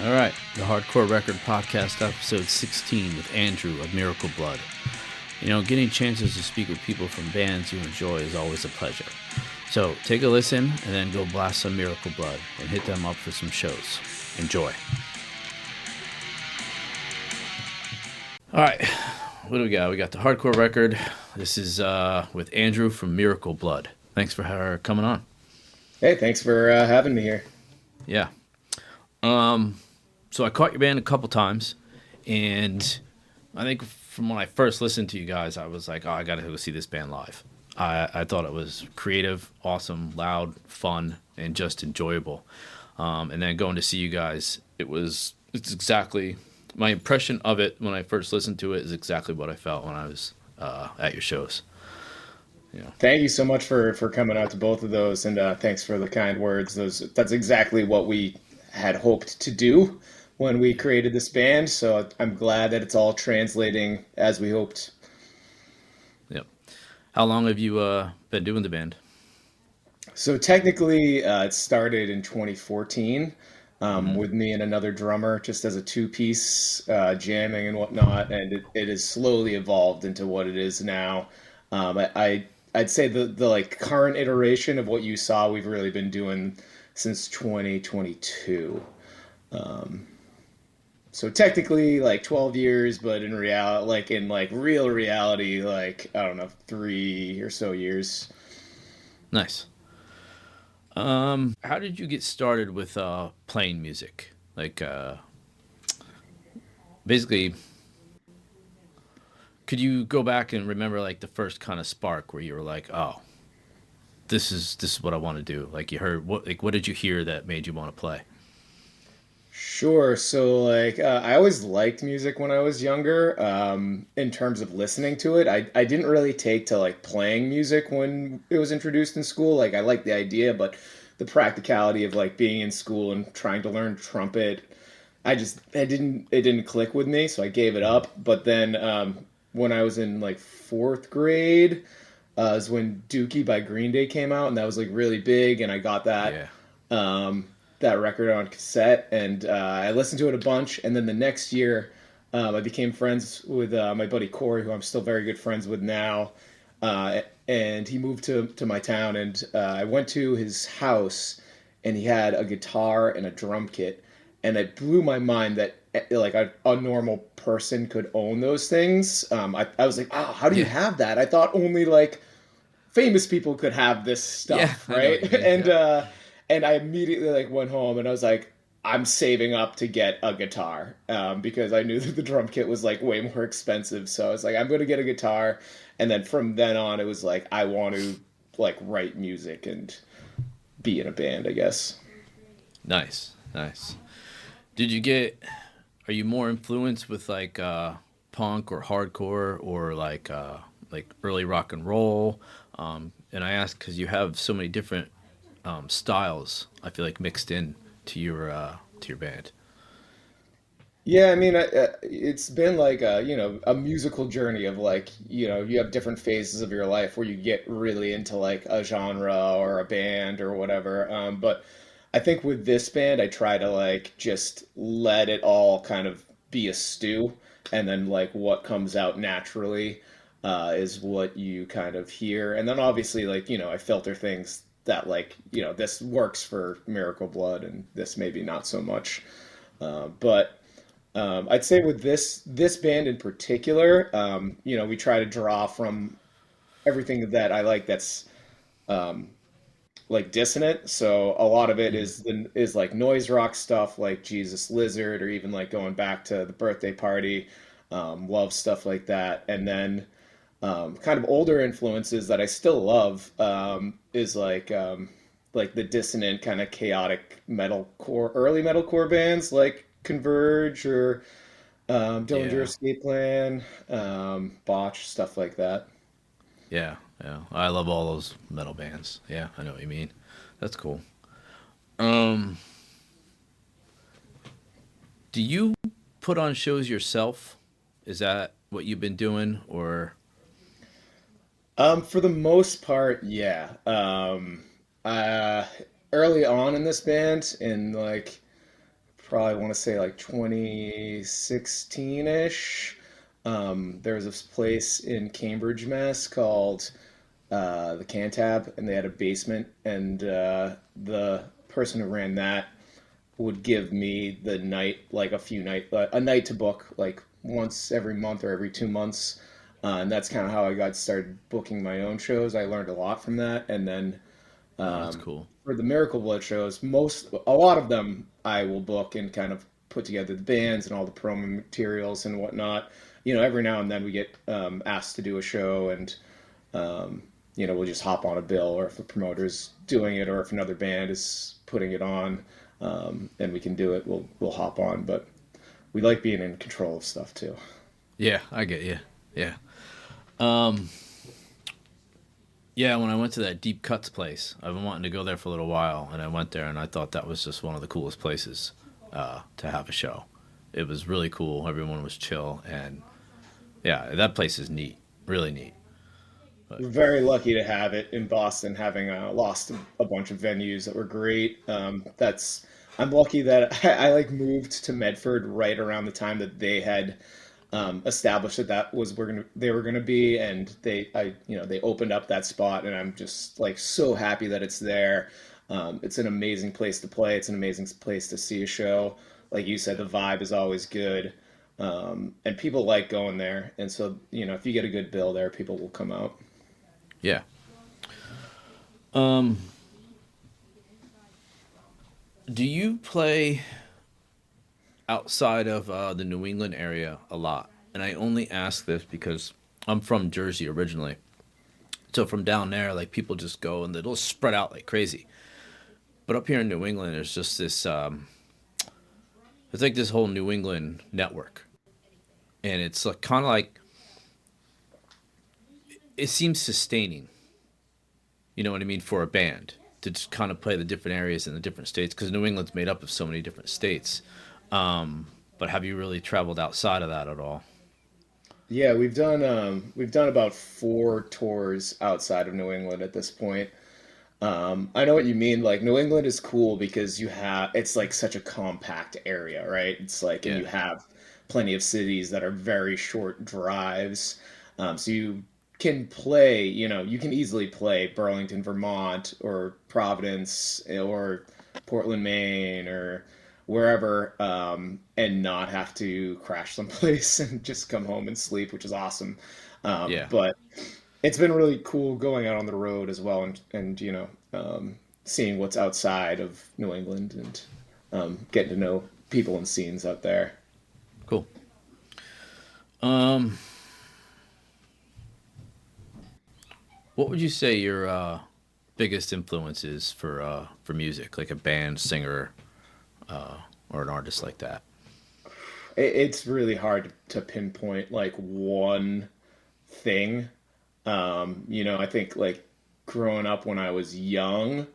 All right, the Hardcore Record Podcast, episode 16 with Andrew of Miracle Blood. You know, getting chances to speak with people from bands you enjoy is always a pleasure. So take a listen and then go blast some Miracle Blood and hit them up for some shows. Enjoy. All right, what do we got? We got the Hardcore Record. This is with Andrew from Miracle Blood. Thanks for coming on. Hey, thanks for having me here. Yeah. So I caught your band a couple times, and I think from when I first listened to you guys, I was like, oh, I got to go see this band live. I thought it was creative, awesome, loud, fun, and just enjoyable. And then going to see you guys, it's exactly, my impression of it when I first listened to it is exactly what I felt when I was at your shows. Yeah. Thank you so much for coming out to both of those, and thanks for the kind words. That's exactly what we had hoped to do when we created this band. So I'm glad that it's all translating as we hoped. Yep. How long have you been doing the band? So technically, it started in 2014 Mm-hmm. with me and another drummer, just as a two-piece jamming and whatnot, and it has slowly evolved into what it is now. I'd say the like current iteration of what you saw, we've really been doing since 2022. So technically like 12 years, but in reality, like in like real reality, like I don't know, 3 or so years. Nice. How did you get started with playing music? Like, basically, could you go back and remember like the first kind of spark where you were like, "Oh, this is what I want to do." Like you heard what did you hear that made you want to play? Sure. So, like, I always liked music when I was younger. In terms of listening to it, I didn't really take to like playing music when it was introduced in school. Like, I liked the idea, but the practicality of like being in school and trying to learn trumpet, it didn't click with me, so I gave it up. But then, when I was in like fourth grade, is when Dookie by Green Day came out, and that was like really big, and I got Yeah. um, that record on cassette, and I listened to it a bunch. And then the next year, I became friends with my buddy Corey, who I'm still very good friends with now. And he moved to my town, and I went to his house, and he had a guitar and a drum kit, and it blew my mind that like a normal person could own those things. I was like, oh, how do you Yeah. have that? I thought only like famous people could have this Yeah, stuff, I know what right? you mean. Yeah. And I immediately like went home and I was like, I'm saving up to get a guitar because I knew that the drum kit was like way more expensive. So I was like, I'm going to get a guitar, and then from then on, it was like I want to like write music and be in a band, I guess. Nice. Nice. Did you get are you more influenced with like punk or hardcore or like early rock and roll? And I ask because you have so many different styles. I feel like mixed in to your band. Yeah, I mean, it's been like a musical journey of like, you have different phases of your life where you get really into like a genre or a band or whatever. But I think with this band, I try to like just let it all kind of be a stew, and then like what comes out naturally is what you kind of hear. And then obviously, like, I filter things that like, this works for Miracle Blood and this maybe not so much. But I'd say with this band in particular, we try to draw from everything that I like that's um, like dissonant. So a lot of it Mm. is like noise rock stuff, like Jesus Lizard, or even like going back to the Birthday Party, love stuff like that. And then kind of older influences that I still love is like the dissonant kind of chaotic metalcore, early metalcore bands like Converge or Dillinger Yeah, Escape Plan, Botch, stuff like that. yeah, yeah. I love all those metal bands. Yeah, I know what you mean. That's cool. Um, do you put on shows yourself? Is that what you've been doing, or For the most part, yeah. Uh, Early on in this band, in like probably want to say like 2016-ish. There was this place in Cambridge, Mass called the Cantab, and they had a basement, and the person who ran that would give me the night, like a night to book, like once every month or every 2 months. And that's kind of how I got started booking my own shows. I learned a lot from that. And then Oh, that's cool. for the Miracle Blood shows, a lot of them I will book and kind of put together the bands and all the promo materials and whatnot. Every now and then we get asked to do a show, and we'll just hop on a bill, or if a promoter's doing it, or if another band is putting it on, and we can do it, we'll hop on. But we like being in control of stuff too. Yeah, I get you. Yeah. Um, yeah, when I went to that Deep Cuts place, I've been wanting to go there for a little while, and I went there, and I thought that was just one of the coolest places to have a show. It was really cool. Everyone was chill, and yeah, that place is neat, really neat. But We're very lucky to have it in Boston, having lost a bunch of venues that were great. That's I'm lucky that I like moved to Medford right around the time that they had established that was they were gonna be, and they opened up that spot, and I'm just like so happy that it's there. It's an amazing place to play. It's an amazing place to see a show. Like you said, the vibe is always good, and people like going there. And so if you get a good bill there, people will come out. yeah, um, do you play outside of the New England area a lot? And I only ask this because I'm from Jersey originally. So from down there, like people just go and they'll spread out like crazy. But up here in New England, there's just this. It's like this whole New England network, and it's like, kind of like it seems sustaining. You know what I mean, for a band to just kind of play the different areas in the different states, because New England's made up of so many different states. But have you really traveled outside of that at all? Yeah, we've done about 4 tours outside of New England at this point. I know what you mean. Like New England is cool because it's like such a compact area, right? It's like, and Yeah, you have plenty of cities that are very short drives. So you can easily play Burlington, Vermont, or Providence, or Portland, Maine, or wherever, and not have to crash someplace and just come home and sleep, which is awesome. yeah, But it's been really cool going out on the road as well, and seeing what's outside of New England, and getting to know people and scenes out there. cool. Um, what would you say your biggest influence is for music, like a band, singer, or an artist like that? It's really hard to pinpoint like one thing. I think like growing up when I was young,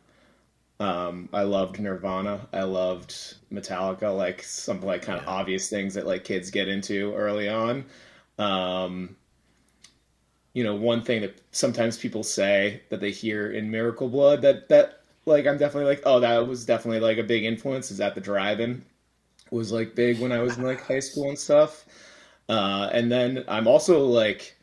I loved Nirvana. I loved Metallica, like some like kind of Yeah, obvious things that like kids get into early on. Um, one thing that sometimes people say that they hear in Miracle Blood, that like I'm definitely like, oh, that was definitely like a big influence, is at the drive-in was like big when I was in like high school and stuff. And then I'm also like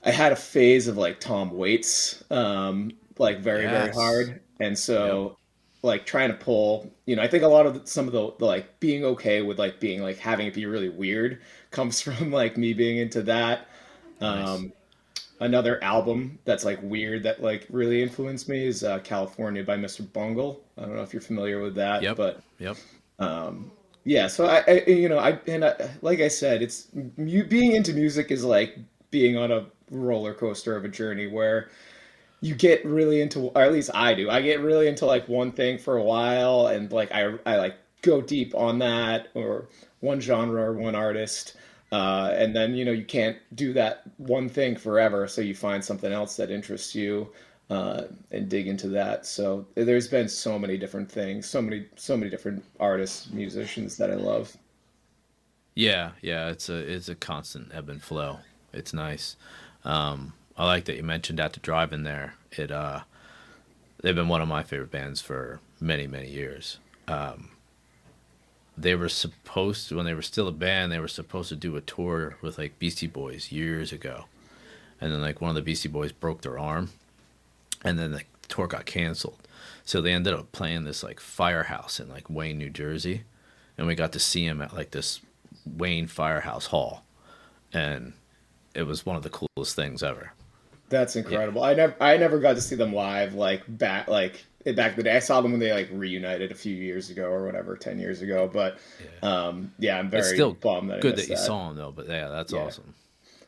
I had a phase of like Tom Waits, like very, very yes, hard. And yep, so like trying to pull, I think a lot of some of the like being okay with like being like having it be really weird comes from like me being into that. nice, Um, Another album that's like weird that like really influenced me is California by Mr. Bungle. I don't know if you're familiar with that, yep, but yep, um, yeah. So like I said, it's you being into music is like being on a roller coaster of a journey where you get really into, or at least I do. I get really into like one thing for a while, and like I like go deep on that, or one genre or one artist. And then you can't do that one thing forever, so you find something else that interests you, and dig into that. So there's been so many different things, so many different artists, musicians that I love. yeah, yeah. It's a constant ebb and flow. It's nice. I like that you mentioned At the Drive-In there. They've been one of my favorite bands for many, many years. they were supposed to, when they were still a band, they were supposed to do a tour with like Beastie Boys years ago, and then like one of the Beastie Boys broke their arm, and then the tour got canceled. So they ended up playing this like firehouse in like Wayne, New Jersey, and we got to see him at like this Wayne Firehouse Hall, and it was one of the coolest things ever. That's Yeah, incredible. I never got to see them live back in the day. I saw them when they like reunited a few years ago or whatever, 10 years ago. But yeah. yeah, I'm It's very still bummed that I good missed that you that. saw him though, but yeah, that's Yeah. awesome.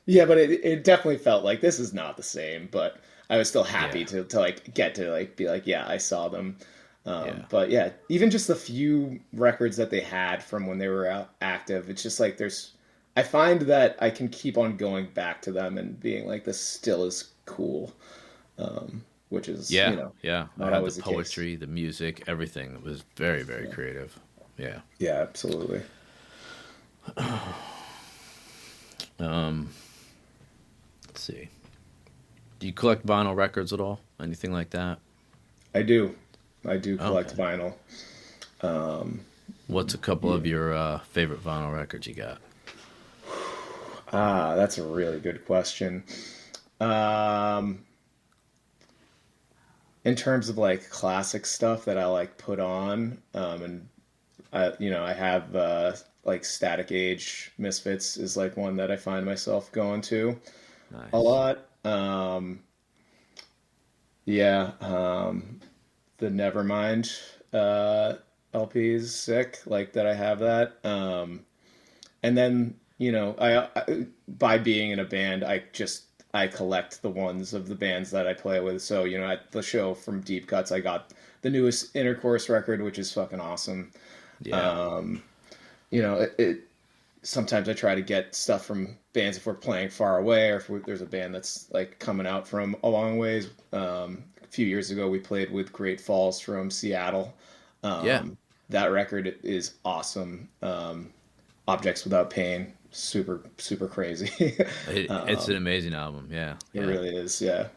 Yeah, but it definitely felt like this is not the same, but I was still happy Yeah, to like get to like be like, yeah, I saw them. yeah, But yeah, even just the few records that they had from when they were active, it's just like I find that I can keep on going back to them and being like, this still is cool, which is, yeah, yeah. I not heard the always the case. poetry, the music, everything. It was very, very Yeah, creative. Yeah. yeah, absolutely. Um, let's see. Do you collect vinyl records at all? Anything like that? I do. I do collect Okay. vinyl. Um, What's a couple yeah. of your favorite vinyl records you got? That's a really good question. Um, in terms of like classic stuff that I like put on, and I have like Static Age Misfits is like one that I find myself going to a Nice. lot. Yeah, the Nevermind uh, LP is sick. Like that, I have that. And then by being in a band, I collect the ones of the bands that I play with. So at the show from Deep Cuts, I got the newest Intercourse record, which is fucking awesome. Yeah. Um, it sometimes I try to get stuff from bands if we're playing far away or if there's a band that's like coming out from a long ways. A few years ago, we played with Great Falls from Seattle. Yeah. That record is awesome. Objects Without Pain, super super crazy. It's an amazing album. Yeah. It Yeah. really is. Yeah.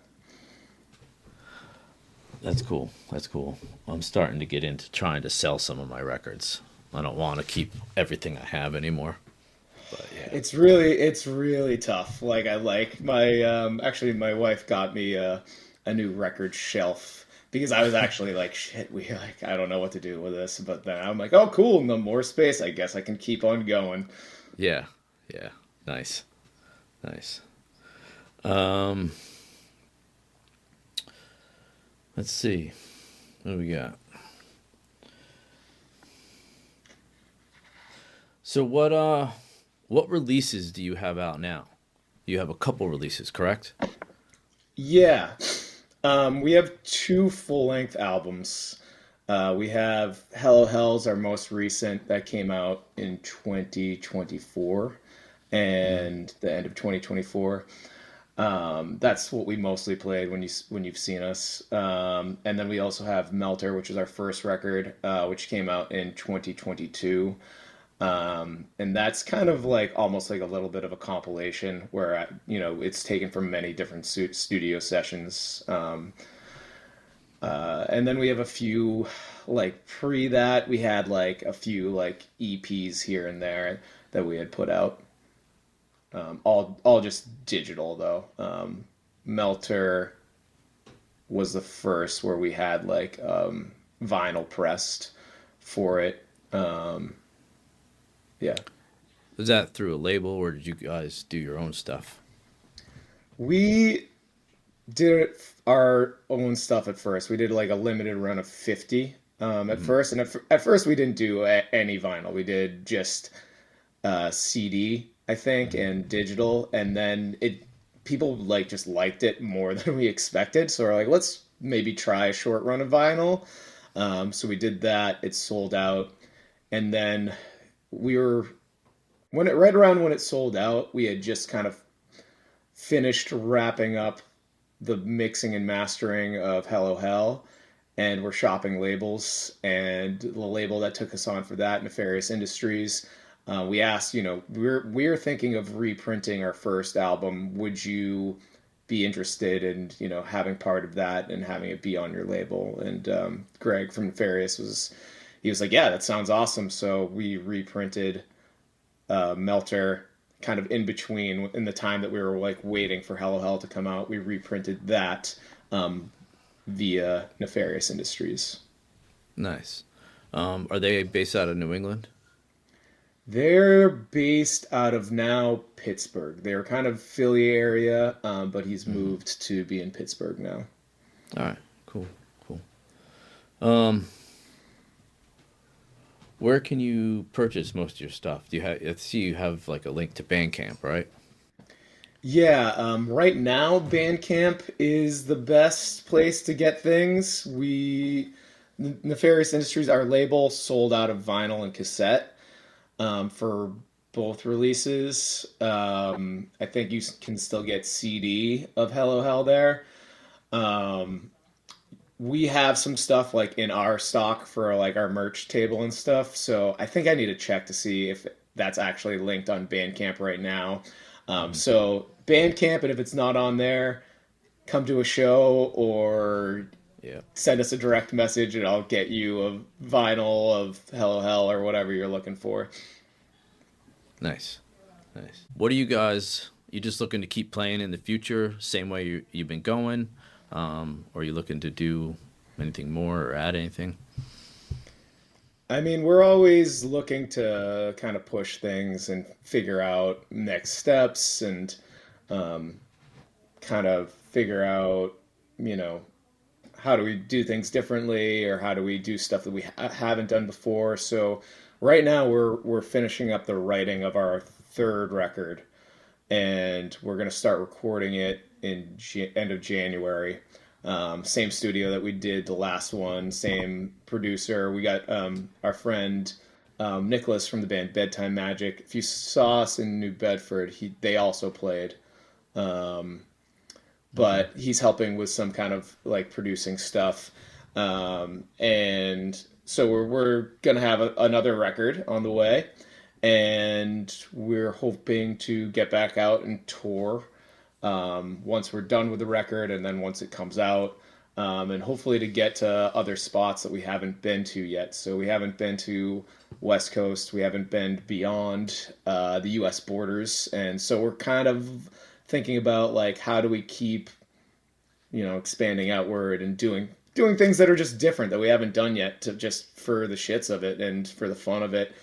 That's cool. That's cool. I'm starting to get into trying to sell some of my records. I don't want to keep everything I have anymore. But yeah. It's really tough. Like I like my actually my wife got me a new record shelf because I was actually like shit, we like I don't know what to do with this, but then I'm like, oh cool, no more space. I guess I can keep on going. Yeah. Yeah. Nice. Nice. Um, let's see. What do we got? So what releases do you have out now? You have a couple releases, correct? Yeah. We have two full-length albums. We have Hello Hell's our most recent that came out in 2024 Hmm. and the end of 2024. That's what we mostly played when you've seen us. And then we also have Melter, which is our first record, which came out in 2022. And that's kind of like almost like a little bit of a compilation where it's taken from many different studio sessions. And then we have a few like pre that we had like a few like EPs here and there that we had put out. All just digital though. Melter was the first where we had like vinyl pressed for it. Um, yeah, Was that through a label or did you guys do your own stuff? we did our own stuff at first. We did like a limited run of 50 at Hmm. first, and at first we didn't do any vinyl. We did just CD, I think, Hmm. and digital, and then it people like just liked it more than we expected. So we're like, let's maybe try a short run of vinyl. So we did that. It sold out, and then we were right around when it sold out, we had just kind of finished wrapping up the mixing and mastering of Hello Hell, and we're shopping labels. And the label that took us on for that, Nefarious Industries, we asked, we're thinking of reprinting our first album. Would you be interested in having part of that and having it be on your label? And Greg from Nefarious was he was like, yeah, that sounds awesome. So we reprinted Melter kind of in between in the time that we were like waiting for Hello Hell to come out. We reprinted that um, via Nefarious Industries. Nice. Are they based out of New England? They're based out of now Pittsburgh. They're kind of Philly area, but he's Hmm. moved to be in Pittsburgh now. All right. Cool. Cool. Um, where can you purchase most of your stuff? Do you have? I see you have like a link to Bandcamp, right? Yeah, right now Bandcamp is the best place to get things. Nefarious Industries, our label, sold out of vinyl and cassette for both releases. I think you can still get CD of Hello Hell there. Um, we have some stuff like in our stock for like our merch table and stuff. So I think I need to check to see if that's actually linked on Bandcamp right now. Hmm. So Bandcamp, and if it's not on there, come to a show or Yeah. send us a direct message, and I'll get you a vinyl of Hello Hell or whatever you're looking for. Nice. Nice. What are you guys? You just looking to keep playing in the future, same way you've been going, or are you looking to do anything more or add anything? I mean, we're always looking to kind of push things and figure out next steps and um, kind of figure out, you know, how do we do things differently or how do we do stuff that we haven't done before. So right now we're finishing up the writing of our third record, and we're going to start recording it in end of January. Same studio that we did the last one, same producer. We got our friend Nicholas from the band Bedtime Magic. If you saw us in New Bedford, they also played. Um, Okay. but he's helping with some kind of like producing stuff. And so we're gonna have another record on the way, and we're hoping to get back out and tour once we're done with the record, and then once it comes out, and hopefully to get to other spots that we haven't been to yet. So we haven't been to West Coast, we haven't been beyond the U.S. borders, and so we're kind of thinking about like how do we keep expanding outward and doing things that are just different that we haven't done yet to just for the shits of it and for the fun of it.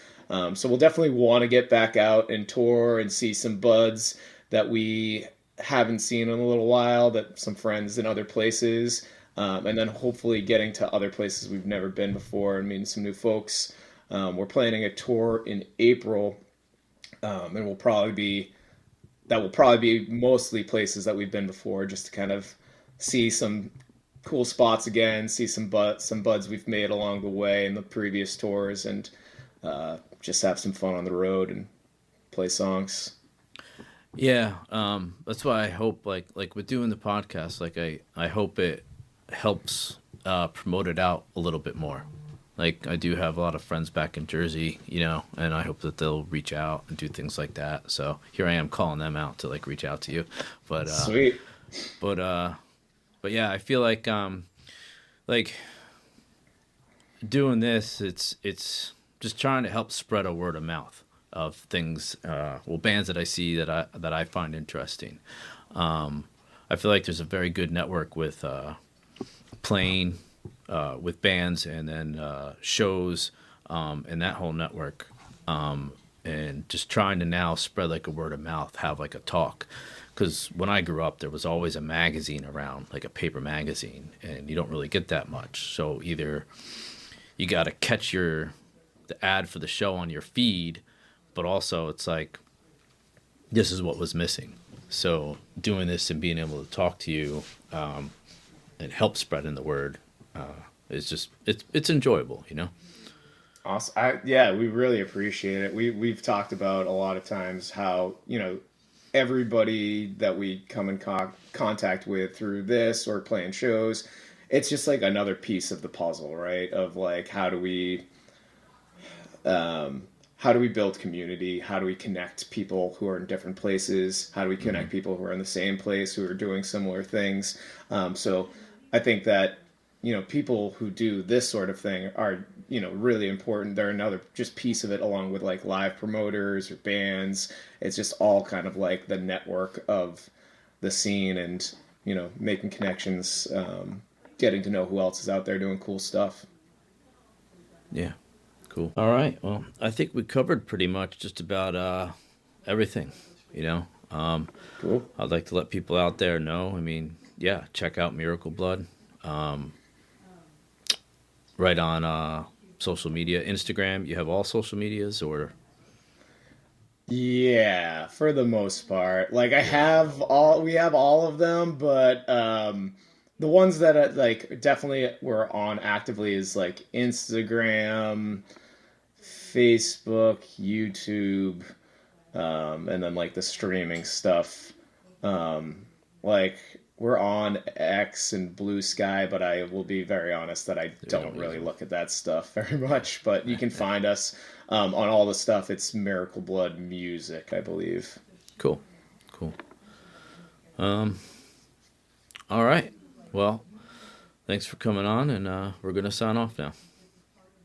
So we'll definitely want to get back out and tour and see some buds that we haven't seen in a little while, that some friends in other places, and then hopefully getting to other places we've never been before and meeting some new folks. We're planning a tour in April, and that will probably be mostly places that we've been before, just to kind of see some cool spots again, see some buds we've made along the way in the previous tours, and just have some fun on the road and play songs. Yeah, that's why I hope like with doing the podcast, like I hope it helps promote it out a little bit more. Like I do have a lot of friends back in Jersey, and I hope that they'll reach out and do things like that. So here I am calling them out to like reach out to you, but Sweet. but but yeah, I feel like doing this, it's just trying to help spread a word of mouth of things, bands that I see that I find interesting. I feel like there's a very good network with playing with bands and then shows, and that whole network, and just trying to now spread like a word of mouth, have like a talk. Because when I grew up, there was always a magazine around, like a paper magazine, and you don't really get that much. So either you got to catch the ad for the show on your feed, but also it's like this is what was missing. So doing this and being able to talk to you, and help spreading the word, is just it's enjoyable. Awesome. Yeah, we really appreciate it. We've talked about a lot of times how, everybody that we come in contact with through this or playing shows, it's just like another piece of the puzzle, right? Of like um, how do we build community? How do we connect people who are in different places? How do we Hmm. connect people who are in the same place who are doing similar things? So I think that people who do this sort of thing are, really important. They're another just piece of it, along with like live promoters or bands. It's just all kind of like the network of the scene, and making connections, getting to know who else is out there doing cool stuff. Yeah. Cool. All right. Well, I think we covered pretty much just about everything. You know, Cool. I'd like to let people out there know. I mean, yeah, check out Miracle Blood. Right on social media, Instagram. You have all social medias, or Yeah, for the most part. Like yeah, we have all of them, but the ones that like definitely we're on actively is like Instagram, Facebook, YouTube, and then like the streaming stuff. Um, like we're on X and Blue Sky, but I will be very honest that I we don't don't use really them. look at that stuff very much. But you can find us on all the stuff. It's Miracle Blood Music, I believe. Cool, cool. Um, all right. Well, thanks for coming on, and we're gonna sign off now.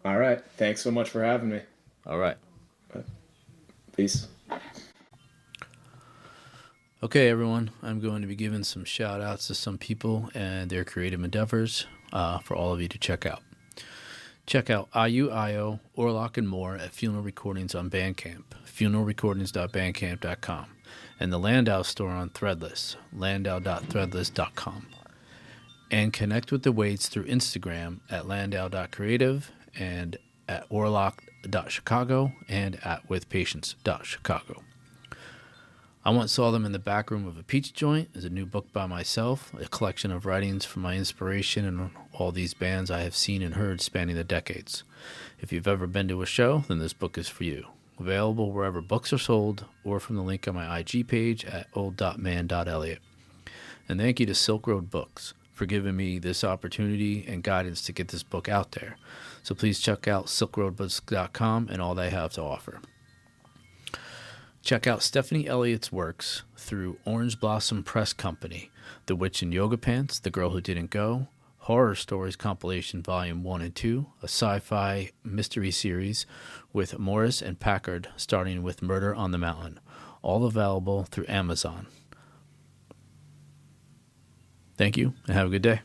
All right. Thanks so much for having me. All right. Peace. Okay, everyone. I'm going to be giving some shout outs to some people and their creative endeavors for all of you to check out. Check out IUIO, Orlock, and more at Funeral Recordings on Bandcamp, funeralrecordings.bandcamp.com, and the Landau store on Threadless, landau.threadless.com. And connect with the Waits through Instagram at landau.creative and at orlock.chicago and at withpatience.chicago. I once saw them in the back room of a pizza joint is a new book by myself, a collection of writings from my inspiration and all these bands I have seen and heard spanning the decades. If you've ever been to a show, then this book is for you. Available wherever books are sold or from the link on my IG page at old.man.elliot. And thank you to Silk Road Books for giving me this opportunity and guidance to get this book out there. So please check out silkroadbooks.com and all they have to offer. Check out Stephanie Elliott's works through Orange Blossom Press Company, The Witch in Yoga Pants, The Girl Who Didn't Go, Horror Stories Compilation Volume 1 and 2, a sci-fi mystery series with Morris and Packard starting with Murder on the Mountain, all available through Amazon. Thank you, and have a good day.